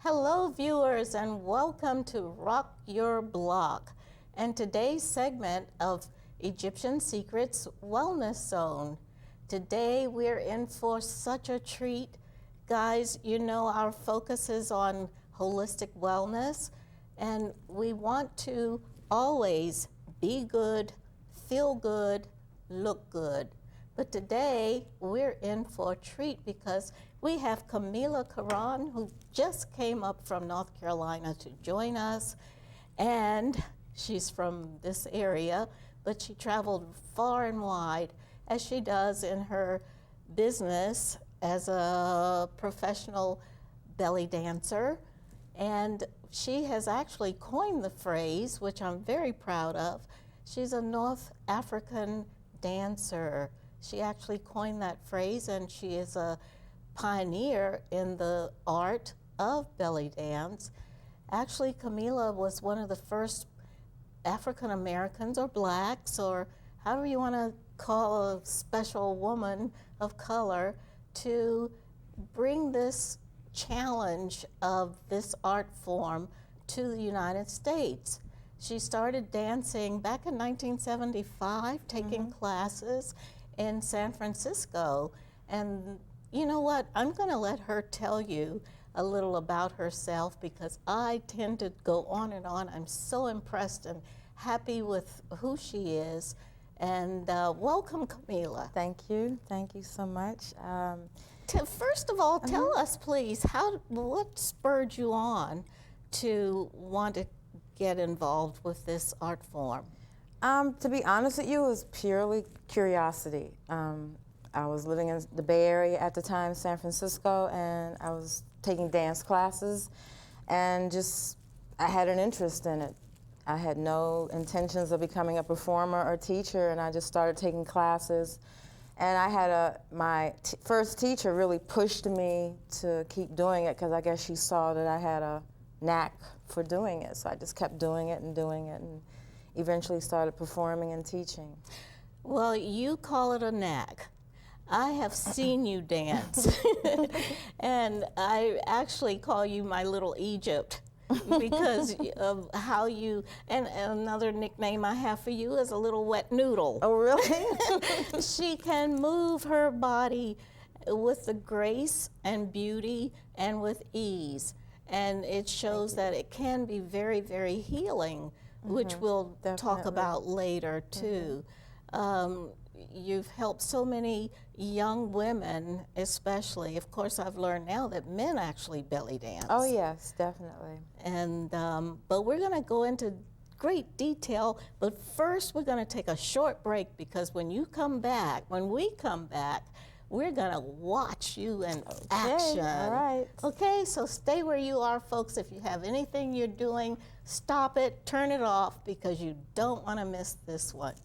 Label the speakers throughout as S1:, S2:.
S1: Hello viewers and welcome to Rock Your Block and today's segment of Egyptian Secrets Wellness Zone. Today we're in for such a treat. Guys, you know our focus is on holistic wellness and we want to always be good, feel good, look good. But today we're in for a treat because we have Camila Karam, who just came up from North Carolina to join us. And she's from this area, but she traveled far and wide as she does in her business as a professional belly dancer. And she has actually coined the phrase, which I'm very proud of. She's a North African dancer. She actually coined that phrase, and she is a pioneer in the art of belly dance. Actually, Camila was one of the first African Americans or blacks or however you want to call a special woman of color to bring this challenge of this art form to the United States. She started dancing back in 1975, taking classes in San Francisco. And you know what? I'm going to let her tell you a little about herself because I tend to go on and on. I'm so impressed and happy with who she is. And welcome, Camila.
S2: Thank you so much.
S1: First of all, tell us, please, what spurred you on to want to get involved with this art form?
S2: To be honest with you, it was purely curiosity. I was living in the Bay Area at the time, San Francisco, and I was taking dance classes, and I had an interest in it. I had no intentions of becoming a performer or teacher, and I just started taking classes. And I had my first teacher really pushed me to keep doing it because I guess she saw that I had a knack for doing it. So I just kept doing it and eventually started performing and teaching.
S1: Well, you call it a knack. I have seen you dance, and I actually call you my little Egypt because of how you, and another nickname I have for you is a little wet noodle.
S2: Oh, really?
S1: She can move her body with the grace and beauty and with ease. And it shows that it can be very, very healing, which we'll talk about later too. You've helped so many young women, especially. Of course, I've learned now that men actually belly dance.
S2: Oh yes, definitely.
S1: And but we're going to go into great detail. But first, we're going to take a short break because when we come back, we're going to watch you in action.
S2: All right.
S1: Okay, so stay where you are, folks. If you have anything you're doing, stop it, turn it off, because you don't want to miss this one.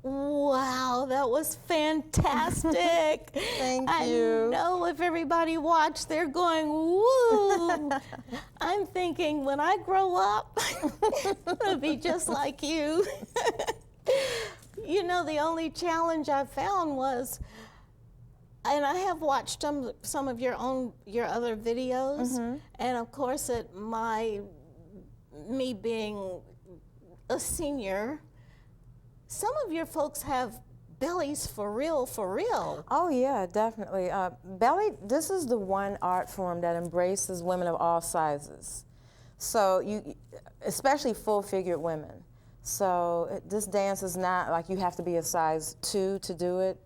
S1: Wow, that was fantastic.
S2: Thank
S1: I
S2: you.
S1: know if everybody watched, they're going, woo. I'm thinking when I grow up, it'll be just like you. You know, the only challenge I found was, and I have watched some of your other videos, and of course me being a senior, some of your folks have bellies for real, for real.
S2: Oh yeah, definitely. This is the one art form that embraces women of all sizes. So especially full-figured women. So this dance is not like you have to be a size 2 to do it.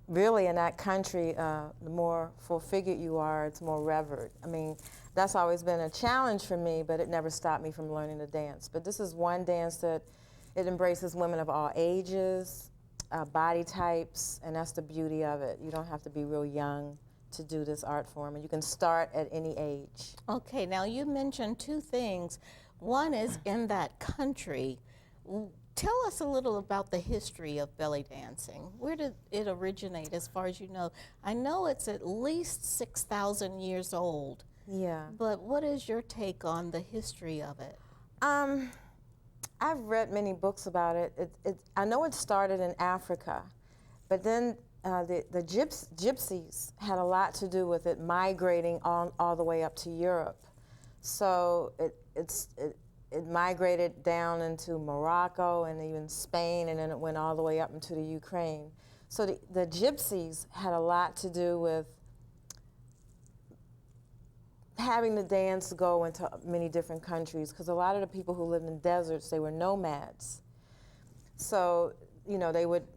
S2: Really, in that country, the more full-figured you are, it's more revered. I mean, that's always been a challenge for me, but it never stopped me from learning to dance. But this is one dance that it embraces women of all ages, body types, and that's the beauty of it. You don't have to be real young to do this art form, and you can start at any age.
S1: Okay, now you mentioned two things. One is in that country. Tell us a little about the history of belly dancing. Where did it originate, as far as you know? I know it's at least 6,000 years old.
S2: Yeah.
S1: But what is your take on the history of it?
S2: I've read many books about it. I know it started in Africa, but then the gypsies had a lot to do with it migrating all the way up to Europe. So it migrated down into Morocco and even Spain, and then it went all the way up into the Ukraine. So the gypsies had a lot to do with having the dance go into many different countries, because a lot of the people who lived in deserts, they were nomads. So, you know, they would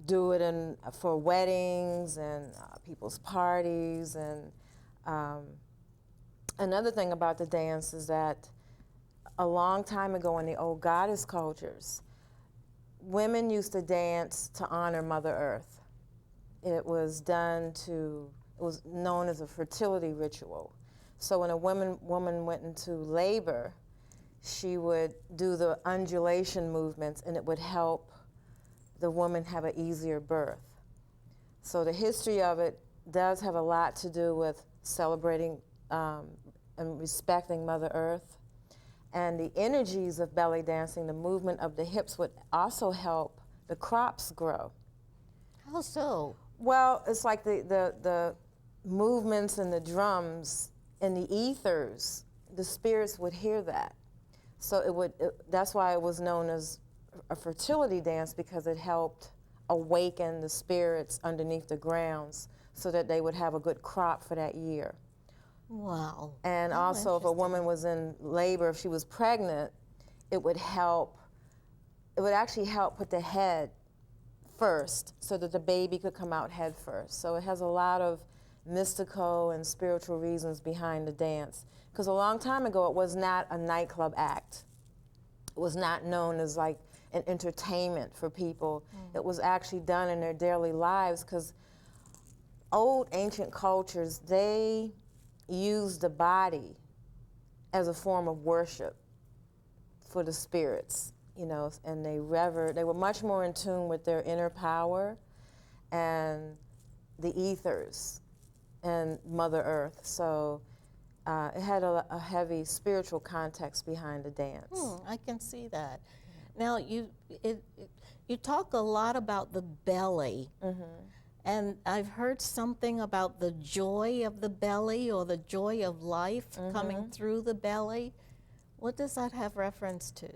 S2: do it for weddings and people's parties. And another thing about the dance is that a long time ago in the old goddess cultures, women used to dance to honor Mother Earth. It was known as a fertility ritual. So when a woman went into labor, she would do the undulation movements, and it would help the woman have an easier birth. So the history of it does have a lot to do with celebrating and respecting Mother Earth. And the energies of belly dancing, the movement of the hips, would also help the crops grow.
S1: How so?
S2: Well, it's like the movements and the drums and the ethers, the spirits would hear that. So that's why it was known as a fertility dance, because it helped awaken the spirits underneath the grounds so that they would have a good crop for that year.
S1: Wow.
S2: And also, if a woman was in labor, if she was pregnant, it would actually help put the head first so that the baby could come out head first. So it has a lot of mystical and spiritual reasons behind the dance. Because a long time ago, it was not a nightclub act. It was not known as like an entertainment for people. It was actually done in their daily lives, because old ancient cultures, they used the body as a form of worship for the spirits, you know, and they were much more in tune with their inner power and the ethers and Mother Earth. So it had a heavy spiritual context behind the dance.
S1: I can see that. Now, you talk a lot about the belly. And I've heard something about the joy of the belly, or the joy of life coming through the belly. What does that have reference to?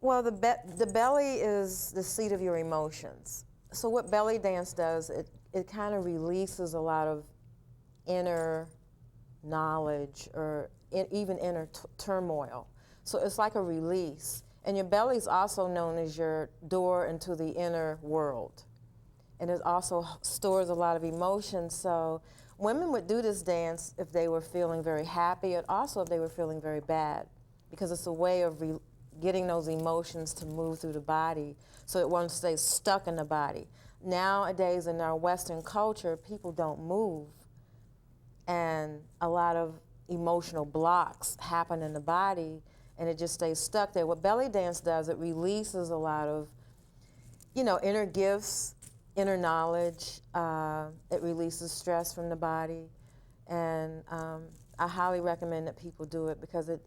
S2: Well, the belly is the seat of your emotions. So what belly dance does, it kind of releases a lot of inner knowledge, or even inner turmoil. So it's like a release. And your belly is also known as your door into the inner world. And it also stores a lot of emotions. So women would do this dance if they were feeling very happy, and also if they were feeling very bad, because it's a way of getting those emotions to move through the body so it won't stay stuck in the body. Nowadays in our Western culture, people don't move, and a lot of emotional blocks happen in the body, and it just stays stuck there. What belly dance does, it releases a lot of inner gifts, inner knowledge. It releases stress from the body. And I highly recommend that people do it because it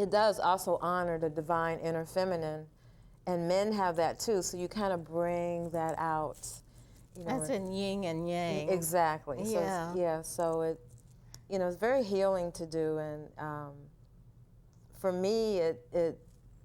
S2: does also honor the divine inner feminine. And men have that too, so you kind of bring that out.
S1: That's in yin and yang.
S2: Exactly.
S1: Yeah.
S2: So it's very healing to do. And for me,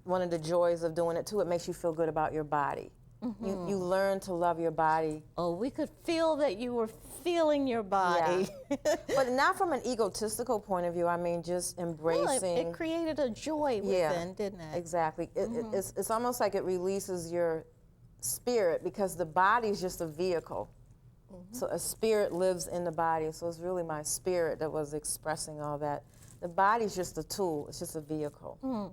S2: one of the joys of doing it too, it makes you feel good about your body. Mm-hmm. You learn to love your body.
S1: Oh, we could feel that you were feeling your body.
S2: Yeah. But not from an egotistical point of view. I mean, just embracing.
S1: Well, it created a joy within, didn't it?
S2: Exactly. It's almost like it releases your spirit because the body is just a vehicle. Mm-hmm. So a spirit lives in the body. So it's really my spirit that was expressing all that. The body's just a tool. It's just a vehicle. Mm.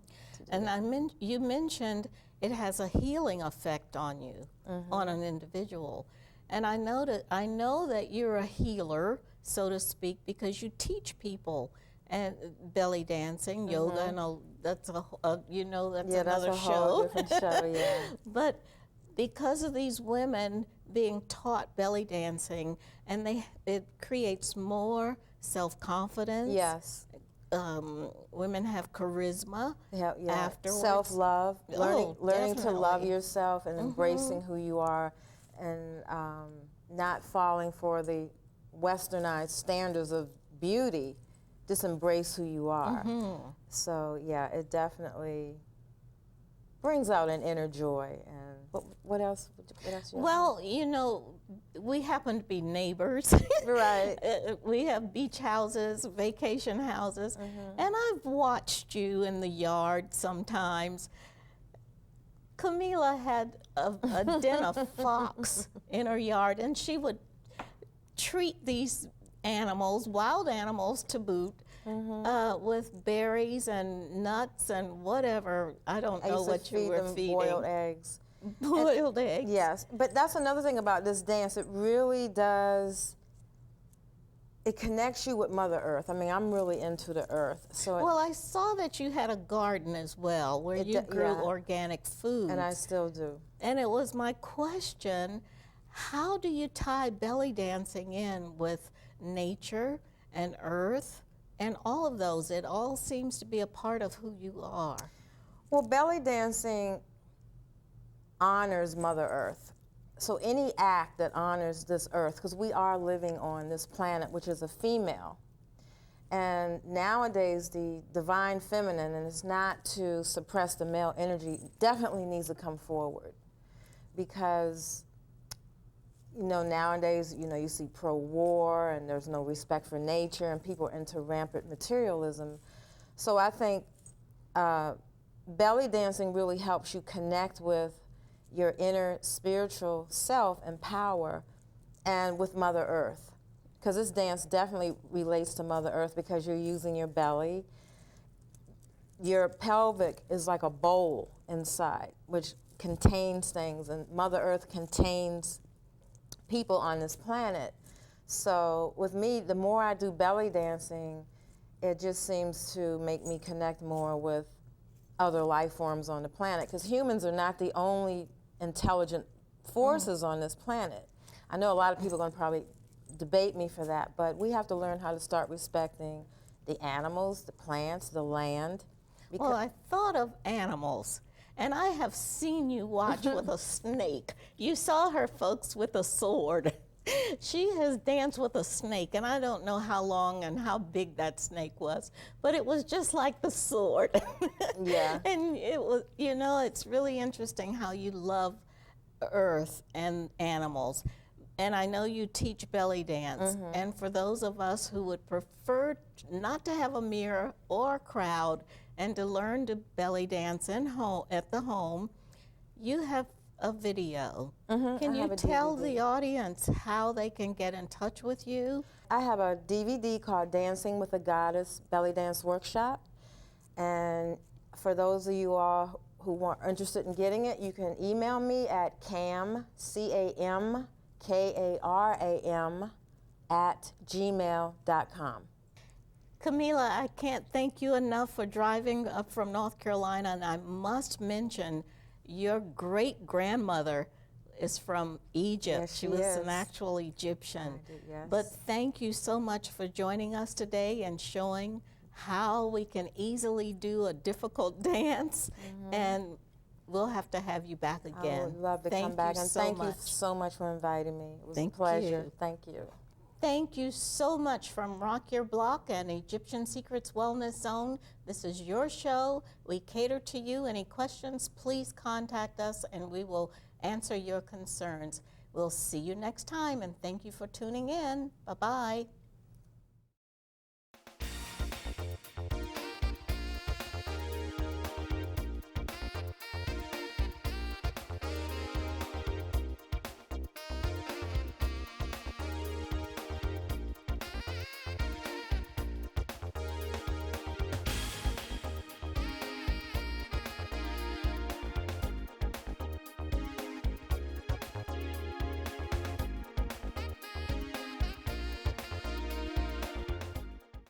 S1: And you mentioned it has a healing effect on you, on an individual. And I know that you're a healer, so to speak, because you teach people and belly dancing, yoga, and that's another
S2: that's a
S1: show.
S2: Whole different show, yeah.
S1: But because of these women being taught belly dancing, and it creates more self-confidence.
S2: Yes.
S1: Women have charisma afterwards.
S2: Self-love, learning to love yourself and embracing who you are, and not falling for the westernized standards of beauty. Just embrace who you are. So yeah, it definitely brings out an inner joy. And what else?
S1: Well, we happen to be neighbors.
S2: Right.
S1: We have beach houses, vacation houses, and I've watched you in the yard sometimes. Camila had a den of fox in her yard, and she would treat these animals, wild animals to boot, with berries and nuts and whatever. I don't know what you were feeding.
S2: Boiled eggs.
S1: Boiled eggs.
S2: Yes, but that's another thing about this dance. It really does. It connects you with Mother Earth. I mean, I'm really into the earth.
S1: Well, I saw that you had a garden as well, where you grew organic food.
S2: And I still do.
S1: And it was my question, how do you tie belly dancing in with nature and earth and all of those? It all seems to be a part of who you are.
S2: Well, belly dancing honors Mother Earth. So any act that honors this earth, because we are living on this planet, which is a female. And nowadays, the divine feminine, and it's not to suppress the male energy, definitely needs to come forward. Because, nowadays, you see pro-war, and there's no respect for nature, and people are into rampant materialism. So I think belly dancing really helps you connect with your inner spiritual self and power, and with Mother Earth. Because this dance definitely relates to Mother Earth because you're using your belly. Your pelvic is like a bowl inside, which contains things, and Mother Earth contains people on this planet. So with me, the more I do belly dancing, it just seems to make me connect more with other life forms on the planet, because humans are not the only intelligent forces on this planet. I know a lot of people are going to probably debate me for that, but we have to learn how to start respecting the animals, the plants, the land.
S1: Well, I thought of animals, and I have seen you watch with a snake. You saw her, folks, with a sword. She has danced with a snake, and I don't know how long and how big that snake was, but it was just like the sword.
S2: Yeah.
S1: And it was, it's really interesting how you love earth and animals. And I know you teach belly dance. And for those of us who would prefer not to have a mirror or a crowd and to learn to belly dance at the home, you have a video. Can you tell the audience how they can get in touch with you?
S2: I have a DVD called Dancing with a Goddess Belly Dance Workshop. And for those of you all who are interested in getting it, you can email me at CAMKARAM @gmail.com.
S1: Camila, I can't thank you enough for driving up from North Carolina, and I must mention your great-grandmother is from Egypt.
S2: Yes,
S1: she
S2: she
S1: was
S2: is.
S1: an actual Egyptian.
S2: I did, yes.
S1: But thank you so much for joining us today and showing how we can easily do a difficult dance. And we'll have to have you back again.
S2: I would love to
S1: thank
S2: come back,
S1: you
S2: and
S1: so
S2: thank you
S1: much.
S2: so much for inviting me. It was
S1: Thank
S2: a pleasure.
S1: you.
S2: Thank you.
S1: Thank you so much from Rock Your Block and Egyptian Secrets Wellness Zone. This is your show. We cater to you. Any questions, please contact us and we will answer your concerns. We'll see you next time, and thank you for tuning in. Bye-bye.